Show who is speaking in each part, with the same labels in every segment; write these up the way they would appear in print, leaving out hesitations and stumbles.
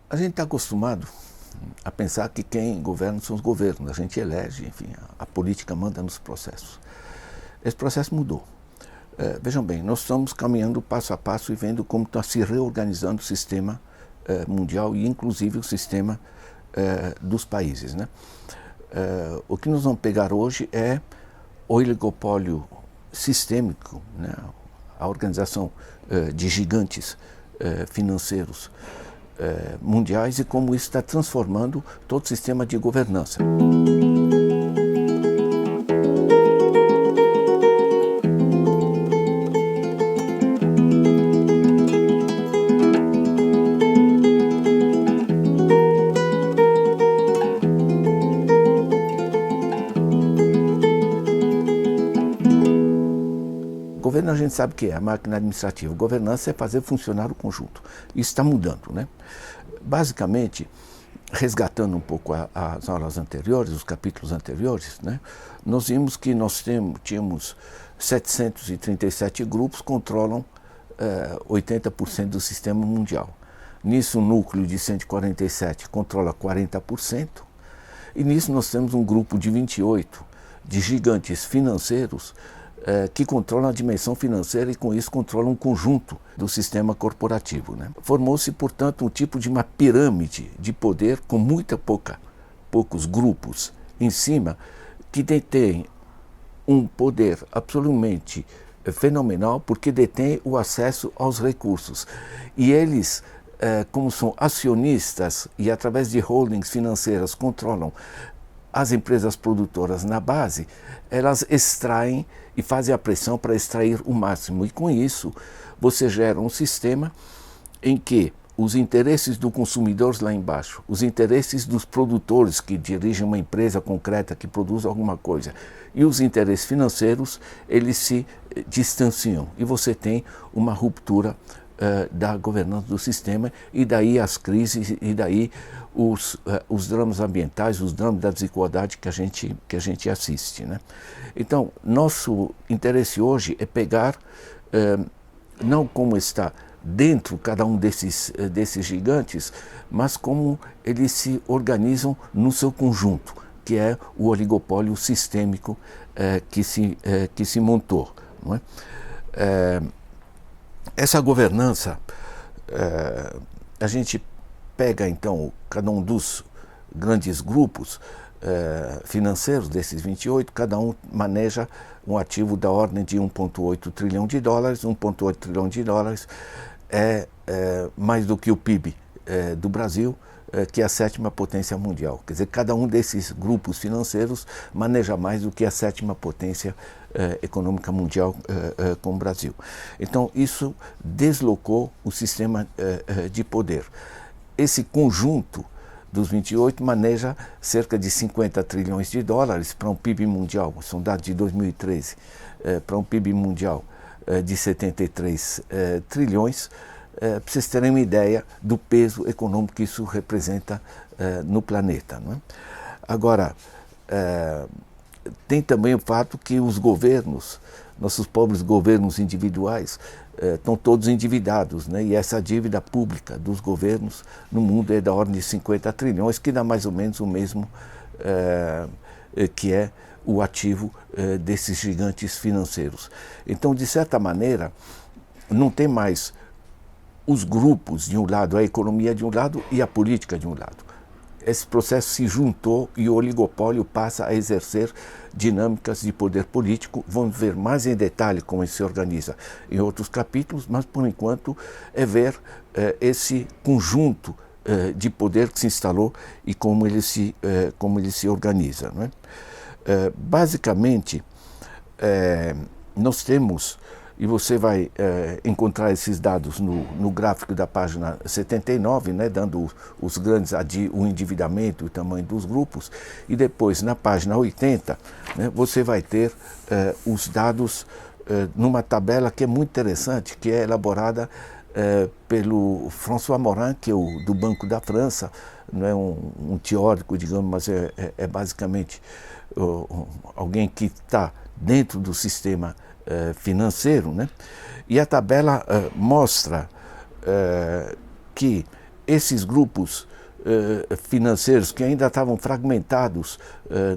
Speaker 1: A gente está acostumado a pensar que quem governa são os governos, a gente elege, enfim, a política manda nos processos. Esse processo mudou. Vejam bem, nós estamos caminhando passo a passo e vendo como está se reorganizando o sistema mundial e inclusive o sistema dos países, né? O que nós vamos pegar hoje é o oligopólio sistêmico, né? A organização de gigantes financeiros mundiais e como isso está transformando todo o sistema de governança. Governo a gente sabe o que é, a máquina administrativa. Governança é fazer funcionar o conjunto. Isso está mudando, né? Basicamente, resgatando um pouco as aulas anteriores, os capítulos anteriores, né? Nós vimos que nós tínhamos 737 grupos que controlam 80% do sistema mundial. Nisso, o núcleo de 147 controla 40%, e nisso nós temos um grupo de 28 de gigantes financeiros que controlam a dimensão financeira e com isso controlam um conjunto do sistema corporativo, né? Formou-se, portanto, um tipo de uma pirâmide de poder com poucos grupos em cima que detêm um poder absolutamente fenomenal porque detêm o acesso aos recursos. E eles, como são acionistas e através de holdings financeiras controlam as empresas produtoras na base, elas extraem e fazem a pressão para extrair o máximo. E com isso, você gera um sistema em que os interesses do consumidor lá embaixo, os interesses dos produtores que dirigem uma empresa concreta que produz alguma coisa e os interesses financeiros, eles se distanciam. E você tem uma ruptura da governança do sistema e daí as crises e daí os dramas ambientais, os dramas da desigualdade que a gente assiste, né? Então, nosso interesse hoje é pegar, não como está dentro cada um desses gigantes, mas como eles se organizam no seu conjunto, que é o oligopólio sistêmico que se montou, não é? Essa governança, a gente pega então cada um dos grandes grupos financeiros desses 28, cada um maneja um ativo da ordem de 1,8 trilhão de dólares. 1,8 trilhão de dólares é mais do que o PIB do Brasil, que é a 7ª potência mundial. Quer dizer, cada um desses grupos financeiros maneja mais do que a 7ª potência econômica mundial com o Brasil. Então, isso deslocou o sistema de poder. Esse conjunto dos 28 maneja cerca de 50 trilhões de dólares para um PIB mundial, são dados de 2013, para um PIB mundial de 73 trilhões, para vocês terem uma ideia do peso econômico que isso representa no planeta, não é? Agora, tem também o fato que os governos, nossos pobres governos individuais, estão todos endividados, né? E essa dívida pública dos governos no mundo é da ordem de 50 trilhões, que dá mais ou menos o mesmo que é o ativo desses gigantes financeiros. Então, de certa maneira, não tem mais os grupos de um lado, a economia de um lado e a política de um lado. Esse processo se juntou e o oligopólio passa a exercer dinâmicas de poder político. Vamos ver mais em detalhe como ele se organiza em outros capítulos, mas por enquanto é ver esse conjunto de poder que se instalou e como ele se organiza, não é? Basicamente, nós temos, e você vai encontrar esses dados no gráfico da página 79, né, dando os grandes, o endividamento e o tamanho dos grupos, e depois na página 80, né, você vai ter os dados numa tabela que é muito interessante, que é elaborada pelo François Morin, que é do Banco da França, não é um teórico, digamos, mas é basicamente alguém que está dentro do sistema financeiro, né? E a tabela mostra que esses grupos financeiros que ainda estavam fragmentados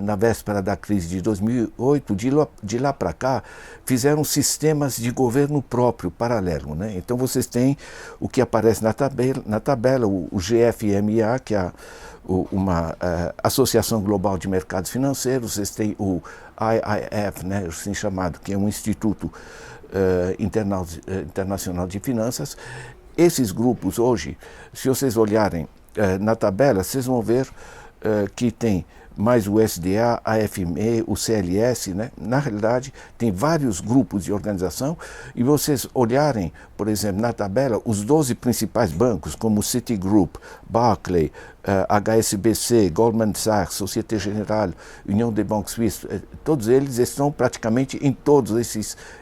Speaker 1: na véspera da crise de 2008, de lá para cá, fizeram sistemas de governo próprio, paralelo, né? Então vocês têm o que aparece na tabela o GFMA, que é uma Associação Global de Mercados Financeiros, vocês têm o IIF, né, assim chamado, que é um Instituto Internacional de Finanças. Esses grupos hoje, se vocês olharem na tabela, vocês vão ver que tem mais o SDA, a FME, o CLS, né? Na realidade, tem vários grupos de organização, e vocês olharem, por exemplo, na tabela, os 12 principais bancos, como Citigroup, Barclays, HSBC, Goldman Sachs, Société Générale, União des Banques Suisses, todos eles estão praticamente em todos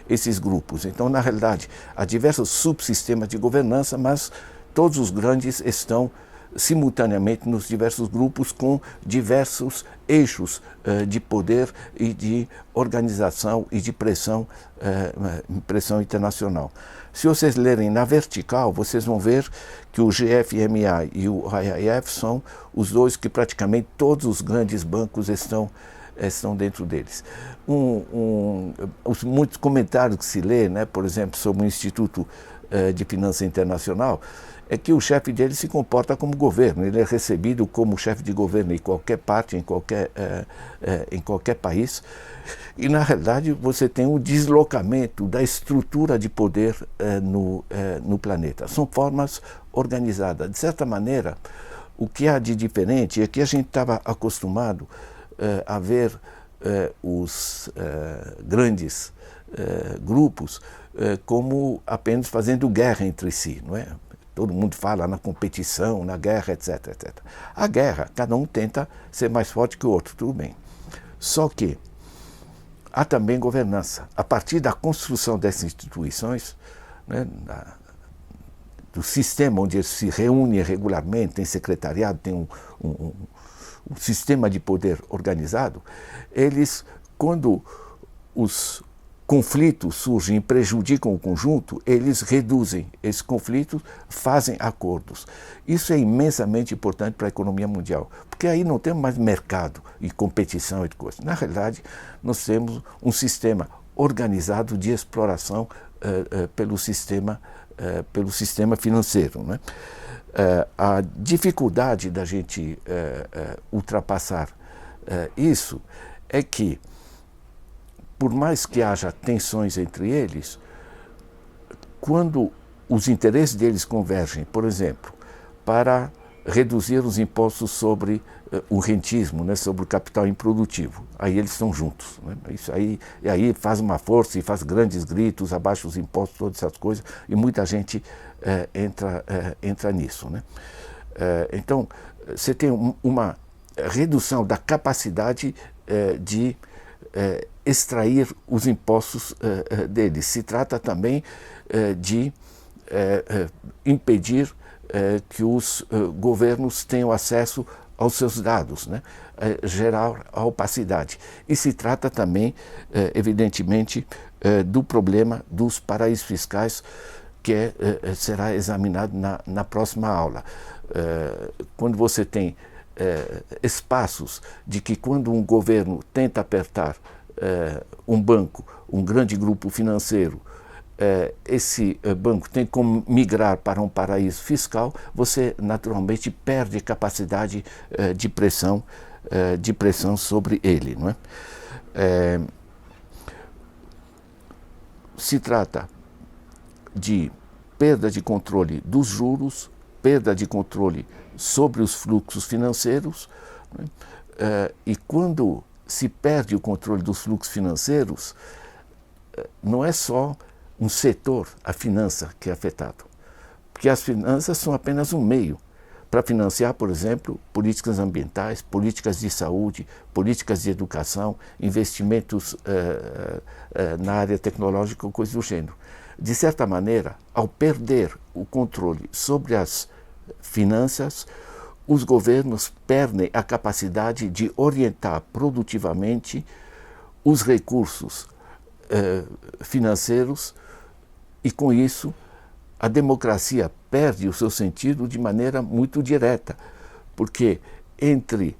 Speaker 1: esses grupos. Então, na realidade, há diversos subsistemas de governança, mas todos os grandes estão simultaneamente nos diversos grupos, com diversos eixos de poder e de organização e de pressão internacional. Se vocês lerem na vertical, vocês vão ver que o GFMA e o IIF são os dois que praticamente todos os grandes bancos estão dentro deles. Os muitos comentários que se lê, né, por exemplo, sobre o Instituto de Finança Internacional, é que o chefe dele se comporta como governo, ele é recebido como chefe de governo em qualquer parte, em qualquer país, e na realidade você tem um deslocamento da estrutura de poder no planeta. São formas organizadas. De certa maneira, o que há de diferente é que a gente estava acostumado a ver os grandes grupos como apenas fazendo guerra entre si, não é? Todo mundo fala na competição, na guerra, etc, etc. A guerra, cada um tenta ser mais forte que o outro, tudo bem. Só que há também governança. A partir da construção dessas instituições, né, do sistema onde eles se reúnem regularmente, tem secretariado, tem um sistema de poder organizado, eles, quando os conflitos surgem e prejudicam o conjunto, eles reduzem esses conflitos, fazem acordos. Isso é imensamente importante para a economia mundial, porque aí não temos mais mercado e competição e coisas. Na realidade, nós temos um sistema organizado de exploração pelo sistema financeiro, né? A dificuldade da gente ultrapassar isso é que, por mais que haja tensões entre eles, quando os interesses deles convergem, por exemplo, para reduzir os impostos sobre o rentismo, né, sobre o capital improdutivo, aí eles estão juntos, né? Isso aí, e aí faz uma força e faz grandes gritos, abaixa os impostos, todas essas coisas, e muita gente entra nisso, né? Então, você tem uma redução da capacidade de extrair os impostos deles. Se trata também de impedir que os governos tenham acesso aos seus dados, né? Gerar a opacidade. E se trata também, evidentemente, do problema dos paraísos fiscais, que será examinado na próxima aula. Quando você tem espaços de que, quando um governo tenta apertar um banco, um grande grupo financeiro, esse banco tem como migrar para um paraíso fiscal, você naturalmente perde capacidade de pressão sobre ele, não é? Se trata de perda de controle dos juros, perda de controle sobre os fluxos financeiros, né? E quando se perde o controle dos fluxos financeiros, não é só um setor, a finança, que é afetado, porque as finanças são apenas um meio para financiar, por exemplo, políticas ambientais, políticas de saúde, políticas de educação, investimentos na área tecnológica ou coisa do gênero. De certa maneira, ao perder o controle sobre as finanças, os governos perdem a capacidade de orientar produtivamente os recursos financeiros e, com isso, a democracia perde o seu sentido de maneira muito direta, porque entre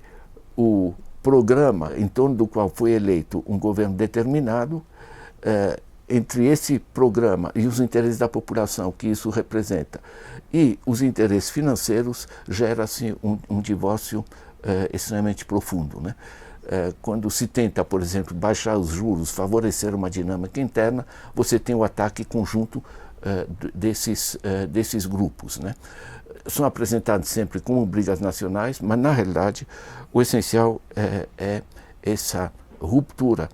Speaker 1: o programa em torno do qual foi eleito um governo determinado, entre esse programa e os interesses da população que isso representa e os interesses financeiros, gera-se um divórcio extremamente profundo, né? Quando se tenta, por exemplo, baixar os juros, favorecer uma dinâmica interna, você tem o ataque conjunto desses grupos, né? São apresentados sempre como brigas nacionais, mas na realidade o essencial é essa ruptura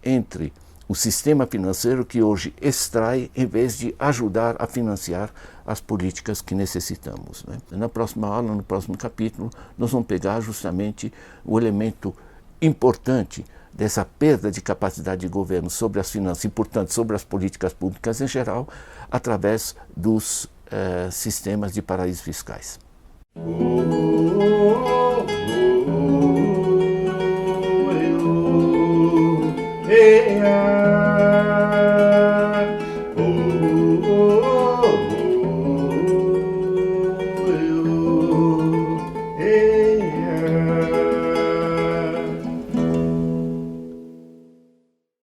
Speaker 1: entre o sistema financeiro que hoje extrai em vez de ajudar a financiar as políticas que necessitamos, né? Na próxima aula, no próximo capítulo, nós vamos pegar justamente o elemento importante dessa perda de capacidade de governo sobre as finanças e, portanto, sobre as políticas públicas em geral, através dos sistemas de paraísos fiscais.